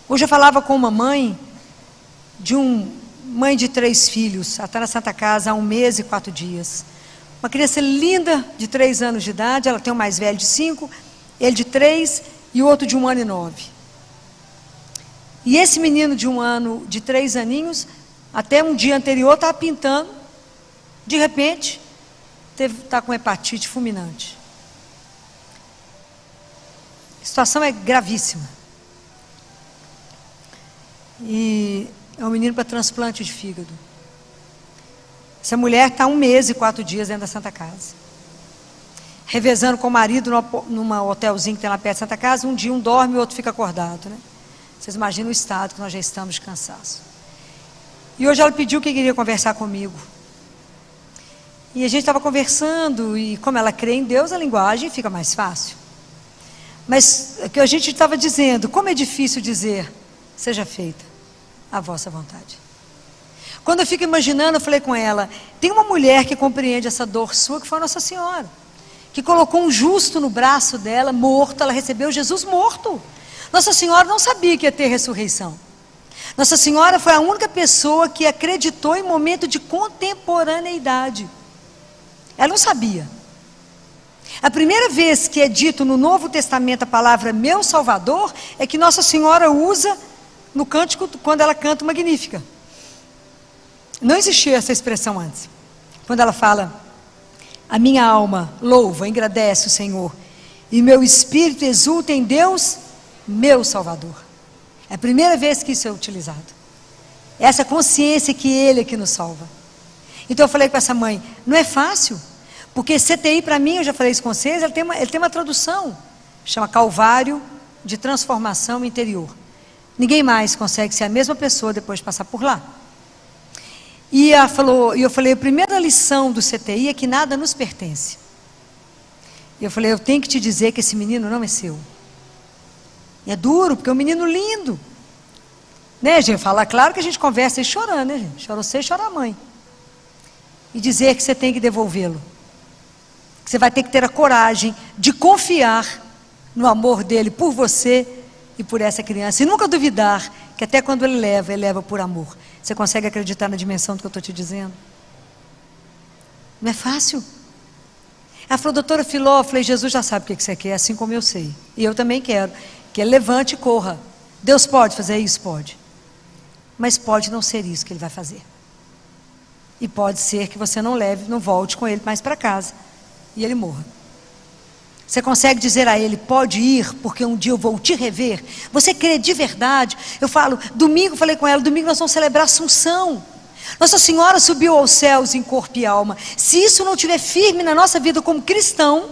Hoje eu falava com uma mãe mãe de 3 filhos, ela está na Santa Casa há 1 mês e 4 dias. Uma criança linda, de 3 anos de idade, ela tem o mais velho de 5, ele de 3 e o outro de 1 ano e 9. E esse menino de 3 aninhos, até um dia anterior, estava pintando, de repente, está com hepatite fulminante. A situação é gravíssima. E é um menino para transplante de fígado. Essa mulher está 1 mês e 4 dias dentro da Santa Casa, revezando com o marido numa hotelzinho que tem lá perto da Santa Casa. Um dia um dorme e o outro fica acordado, né? Vocês imaginam o estado que nós já estamos de cansaço. E hoje ela pediu que queria conversar comigo. E a gente estava conversando, e como ela crê em Deus, a linguagem fica mais fácil. Mas o que a gente estava dizendo, como é difícil dizer, seja feita a vossa vontade. Quando eu fico imaginando, eu falei com ela, tem uma mulher que compreende essa dor sua, que foi a Nossa Senhora, que colocou um justo no braço dela, morto, ela recebeu Jesus morto. Nossa Senhora não sabia que ia ter ressurreição. Nossa Senhora foi a única pessoa que acreditou em momento de contemporaneidade. Ela não sabia. A primeira vez que é dito no Novo Testamento a palavra meu Salvador, é que Nossa Senhora usa no cântico, quando ela canta o Magnífica. Não existia essa expressão antes. Quando ela fala, a minha alma louva, engrandece o Senhor, e meu espírito exulta em Deus, meu Salvador. É a primeira vez que isso é utilizado. Essa consciência que Ele é que nos salva. Então eu falei com essa mãe, não é fácil, porque CTI para mim, eu já falei isso com vocês, ele tem uma tradução, chama Calvário de Transformação Interior. Ninguém mais consegue ser a mesma pessoa depois de passar por lá. E eu falei, a primeira lição do CTI é que nada nos pertence. E eu falei, eu tenho que te dizer que esse menino não é seu. E é duro, porque é um menino lindo. Né, gente? Falar, claro que a gente conversa e chorando, né, gente? Chora você e chora a mãe. E dizer que você tem que devolvê-lo. Que você vai ter que ter a coragem de confiar no amor dele por você e por essa criança. E nunca duvidar que até quando ele leva por amor. Você consegue acreditar na dimensão do que eu estou te dizendo? Não é fácil. Ela falou, doutora Filó, eu falei, Jesus já sabe o que você quer, assim como eu sei. E eu também quero. Que ele levante e corra. Deus pode fazer isso? Pode. Mas pode não ser isso que ele vai fazer. E pode ser que você não volte com ele mais para casa. E ele morra. Você consegue dizer a ele, pode ir, porque um dia eu vou te rever? Você crê de verdade? Eu falo, domingo, falei com ela, domingo nós vamos celebrar a Assunção. Nossa Senhora subiu aos céus em corpo e alma. Se isso não estiver firme na nossa vida como cristão,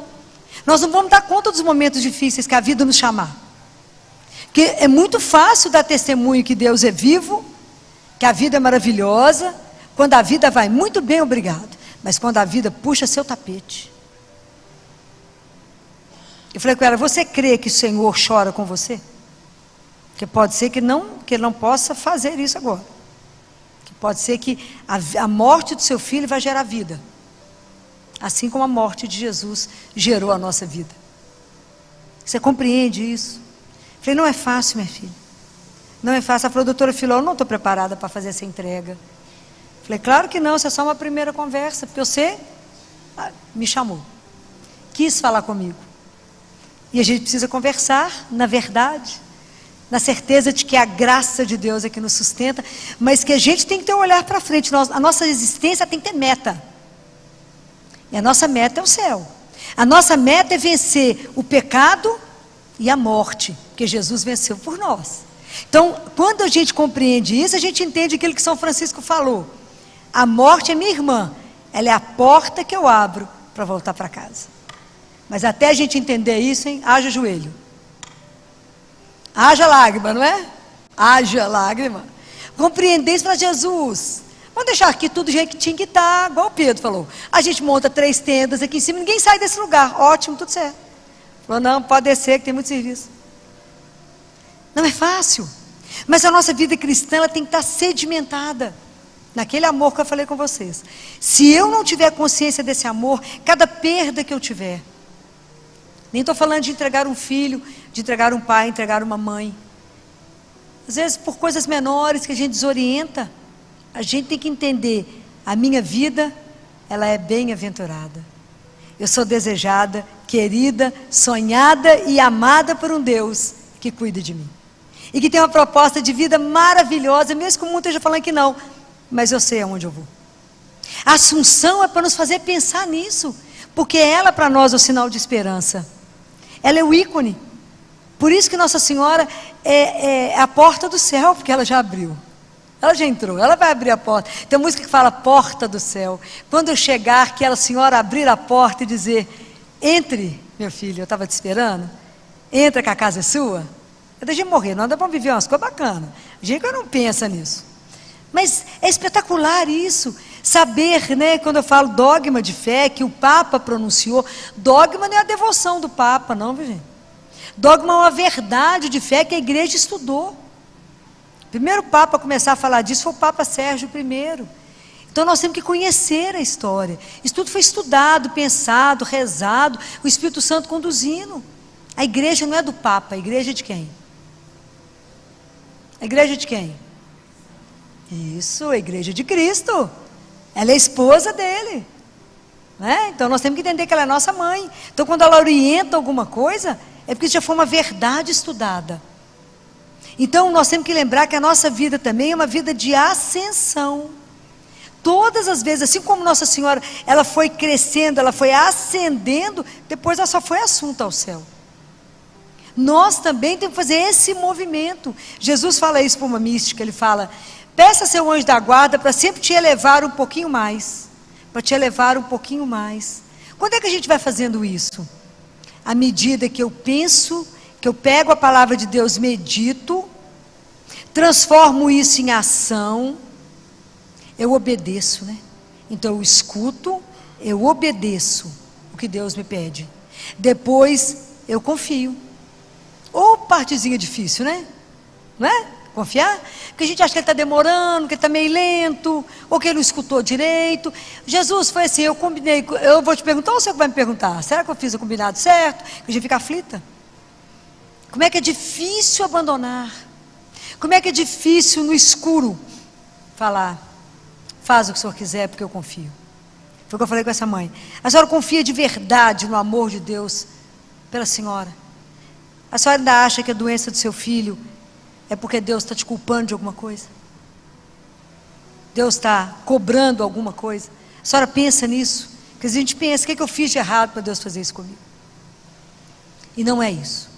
nós não vamos dar conta dos momentos difíceis que a vida nos chamar. Porque é muito fácil dar testemunho que Deus é vivo, que a vida é maravilhosa, quando a vida vai muito bem, obrigado. Mas quando a vida puxa seu tapete. Eu falei com ela, você crê que o Senhor chora com você? Porque pode ser que ele não possa fazer isso agora. Que pode ser que a morte do seu filho vai gerar vida. Assim como a morte de Jesus gerou a nossa vida. Você compreende isso? Eu falei, não é fácil, minha filha. Não é fácil. Ela falou, doutora Filó, eu não estou preparada para fazer essa entrega. Eu falei, claro que não, isso é só uma primeira conversa. Porque você me chamou. Quis falar comigo. E a gente precisa conversar, na verdade, na certeza de que a graça de Deus é que nos sustenta, mas que a gente tem que ter um olhar para frente. A nossa existência tem que ter meta. E a nossa meta é o céu. A nossa meta é vencer o pecado e a morte, porque Jesus venceu por nós. Então, quando a gente compreende isso, a gente entende aquilo que São Francisco falou. A morte é minha irmã, ela é a porta que eu abro para voltar para casa. Mas até a gente entender isso, hein? Haja joelho. Haja lágrima, não é? Haja lágrima. Compreender isso para Jesus. Vamos deixar aqui tudo do jeito que tinha que estar, igual o Pedro falou. A gente monta 3 tendas aqui em cima, ninguém sai desse lugar. Ótimo, tudo certo. Falou, não, pode descer que tem muito serviço. Não é fácil. Mas a nossa vida cristã, ela tem que estar sedimentada naquele amor que eu falei com vocês. Se eu não tiver consciência desse amor, cada perda que eu tiver, nem estou falando de entregar um filho, de entregar um pai, entregar uma mãe. Às vezes por coisas menores que a gente desorienta. A gente tem que entender, a minha vida, ela é bem-aventurada. Eu sou desejada, querida, sonhada e amada por um Deus que cuida de mim. E que tem uma proposta de vida maravilhosa, mesmo que o mundo esteja falando que não. Mas eu sei aonde eu vou. A Assunção é para nos fazer pensar nisso. Porque ela para nós é o sinal de esperança. Ela é o ícone. Por isso que Nossa Senhora é a porta do céu, porque ela já abriu. Ela já entrou, ela vai abrir a porta. Tem música que fala porta do céu. Quando eu chegar, que a Senhora abrir a porta e dizer, entre, meu filho, eu estava te esperando. Entra que a casa é sua. Eu deixei morrer, não dá para viver umas coisas bacanas. A gente que não pensa nisso. Mas é espetacular isso. Saber, né, quando eu falo dogma de fé, que o Papa pronunciou. Dogma não é a devoção do Papa, não, viu, gente? Dogma é uma verdade de fé que a igreja estudou. O primeiro Papa a começar a falar disso foi o Papa Sérgio I. Então nós temos que conhecer a história. Isso tudo foi estudado, pensado, rezado, o Espírito Santo conduzindo. A igreja não é do Papa, a igreja é de quem? A igreja é de quem? Isso, a igreja de Cristo. Ela é esposa dele. Né? Então nós temos que entender que ela é nossa mãe. Então quando ela orienta alguma coisa, é porque isso já foi uma verdade estudada. Então nós temos que lembrar que a nossa vida também é uma vida de ascensão. Todas as vezes, assim como Nossa Senhora, ela foi crescendo, ela foi ascendendo, depois ela só foi assunta ao céu. Nós também temos que fazer esse movimento. Jesus fala isso para uma mística, ele fala, peça a seu anjo da guarda para sempre te elevar um pouquinho mais. Para te elevar um pouquinho mais. Quando é que a gente vai fazendo isso? À medida que eu penso, que eu pego a palavra de Deus, medito, transformo isso em ação, eu obedeço, né? Então eu escuto, eu obedeço o que Deus me pede. Depois eu confio. Ou partezinha difícil, né? Não é? Confiar? Porque a gente acha que ele está demorando, que ele está meio lento, ou que ele não escutou direito. Jesus foi assim, eu combinei, eu vou te perguntar ou você vai me perguntar? Será que eu fiz o combinado certo? Que a gente fica aflita. Como é que é difícil abandonar? Como é que é difícil no escuro falar, faz o que o Senhor quiser porque eu confio. Foi o que eu falei com essa mãe. A senhora confia de verdade no amor de Deus pela senhora? A senhora ainda acha que a doença do seu filho é porque Deus está te culpando de alguma coisa? Deus está cobrando alguma coisa? A senhora pensa nisso? Porque a gente pensa, o que eu fiz de errado para Deus fazer isso comigo? E não é isso.